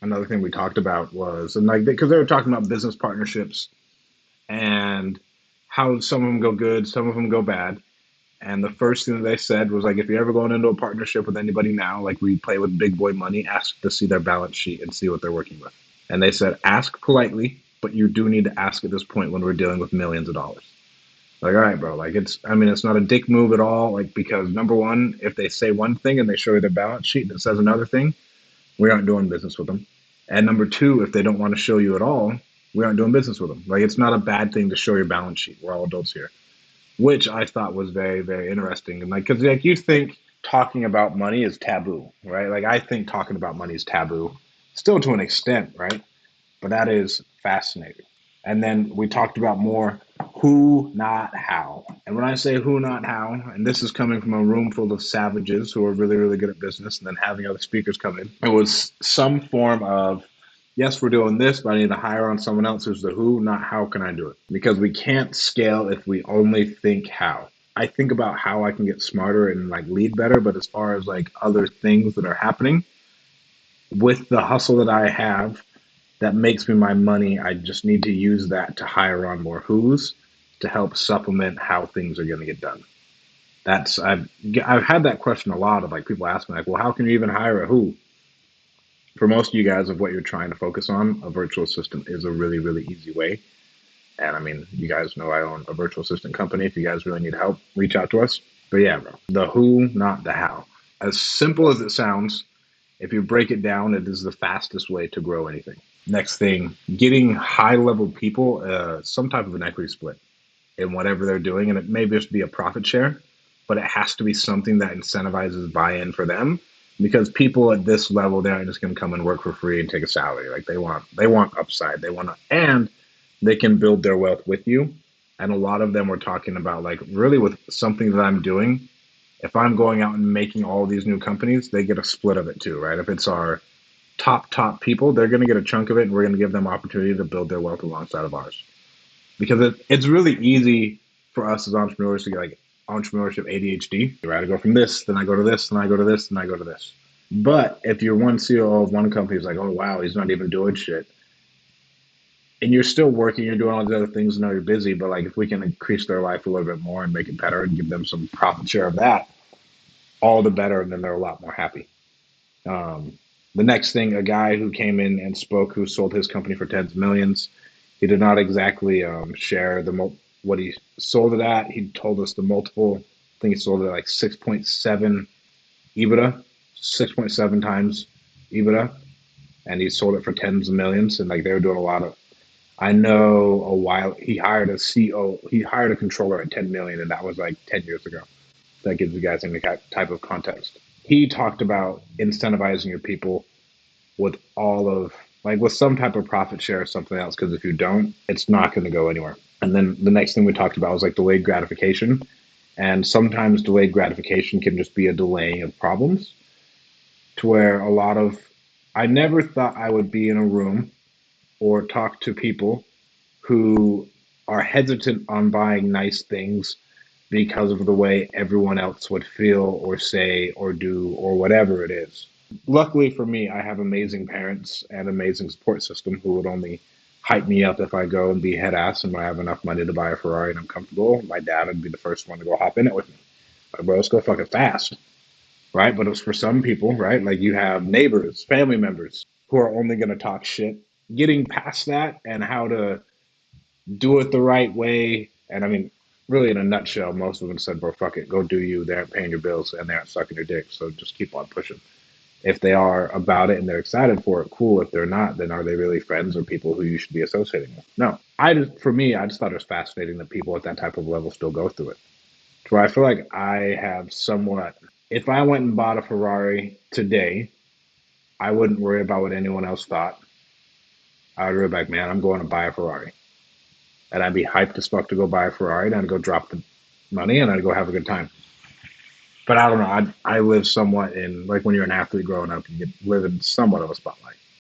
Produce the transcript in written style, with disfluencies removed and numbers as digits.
another thing we talked about was, and like, because they were talking about business partnerships and how some of them go good, some of them go bad. And the first thing that they said was like, if you're ever going into a partnership with anybody now, like we play with big boy money, ask to see their balance sheet and see what they're working with. And they said, ask politely, but you do need to ask at this point when we're dealing with millions of dollars. Like, all right, bro. Like, it's not a dick move at all. Like, because number one, if they say one thing and they show you their balance sheet and it says another thing, we aren't doing business with them. And number two, if they don't want to show you at all, we aren't doing business with them. Like, it's not a bad thing to show your balance sheet. We're all adults here, which I thought was very, very interesting. And like, because like you think talking about money is taboo, right? Like, I think talking about money is taboo, still to an extent, right? But that is fascinating. And then we talked about more who, not how. And when I say who, not how, and this is coming from a room full of savages who are really, really good at business, and then having other speakers come in, it was some form of, yes, we're doing this, but I need to hire on someone else who's the who, not how can I do it. Because we can't scale if we only think how. I think about how I can get smarter and like lead better, but as far as like other things that are happening with the hustle that I have, that makes me my money. I just need to use that to hire on more who's to help supplement how things are going to get done. That's I've had that question a lot of like people ask me like, well, how can you even hire a who? For most of you guys of what you're trying to focus on, a virtual assistant is a really, really easy way. And I mean, you guys know I own a virtual assistant company. If you guys really need help, reach out to us. But yeah, bro, the who, not the how. As simple as it sounds, if you break it down, it is the fastest way to grow anything. Next thing, getting high level people some type of an equity split in whatever they're doing. And it may just be a profit share, but it has to be something that incentivizes buy in for them because people at this level, they aren't just going to come and work for free and take a salary. Like they want upside. And they can build their wealth with you. And a lot of them were talking about like really with something that I'm doing. If I'm going out and making all these new companies, they get a split of it too, right? If it's our top people, they're going to get a chunk of it, and we're going to give them opportunity to build their wealth alongside of ours. Because it's really easy for us as entrepreneurs to get like entrepreneurship ADHD, right? I go from this, then I go to this, then I go to this, then I go to this. But if you're one CEO of one company, it's like, oh wow, he's not even doing shit, and you're still working, you're doing all these other things, and now you're busy. But like, if we can increase their life a little bit more and make it better and give them some profit share of that, all the better, and then they're a lot more happy. The next thing, a guy who came in and spoke, who sold his company for tens of millions, he did not exactly share what he sold it at. He told us the multiple. I think he sold it at like 6.7 EBITDA, 6.7 times EBITDA, and he sold it for tens of millions. And like they were doing a lot of. I know a while he hired a CO, he hired a controller at 10 million, and that was like 10 years ago. That gives you guys any type of context. He talked about incentivizing your people with all of like with some type of profit share or something else, because if you don't, it's not going to go anywhere. And then the next thing we talked about was like delayed gratification. And sometimes delayed gratification can just be a delaying of problems to where I never thought I would be in a room or talk to people who are hesitant on buying nice things because of the way everyone else would feel or say or do or whatever it is. Luckily for me, I have amazing parents and amazing support system who would only hype me up if I go and be head ass and I have enough money to buy a Ferrari and I'm comfortable. My dad would be the first one to go hop in it with me. Like, bro, let's go fucking fast. Right? But it's for some people, right? Like you have neighbors, family members who are only going to talk shit. Getting past that and how to do it the right way. And I mean, really, in a nutshell, most of them said, bro, fuck it, go do you. They aren't paying your bills and they aren't sucking your dick. So just keep on pushing. If they are about it and they're excited for it, cool. If they're not, then are they really friends or people who you should be associating with? No. I just thought it was fascinating that people at that type of level still go through it. So I feel like I have somewhat, if I went and bought a Ferrari today, I wouldn't worry about what anyone else thought. I would be like, man, I'm going to buy a Ferrari. And I'd be hyped as fuck to go buy a Ferrari, and I'd go drop the money and I'd go have a good time. But I don't know. I live somewhat in, like when you're an athlete growing up, you live in somewhat of a spotlight.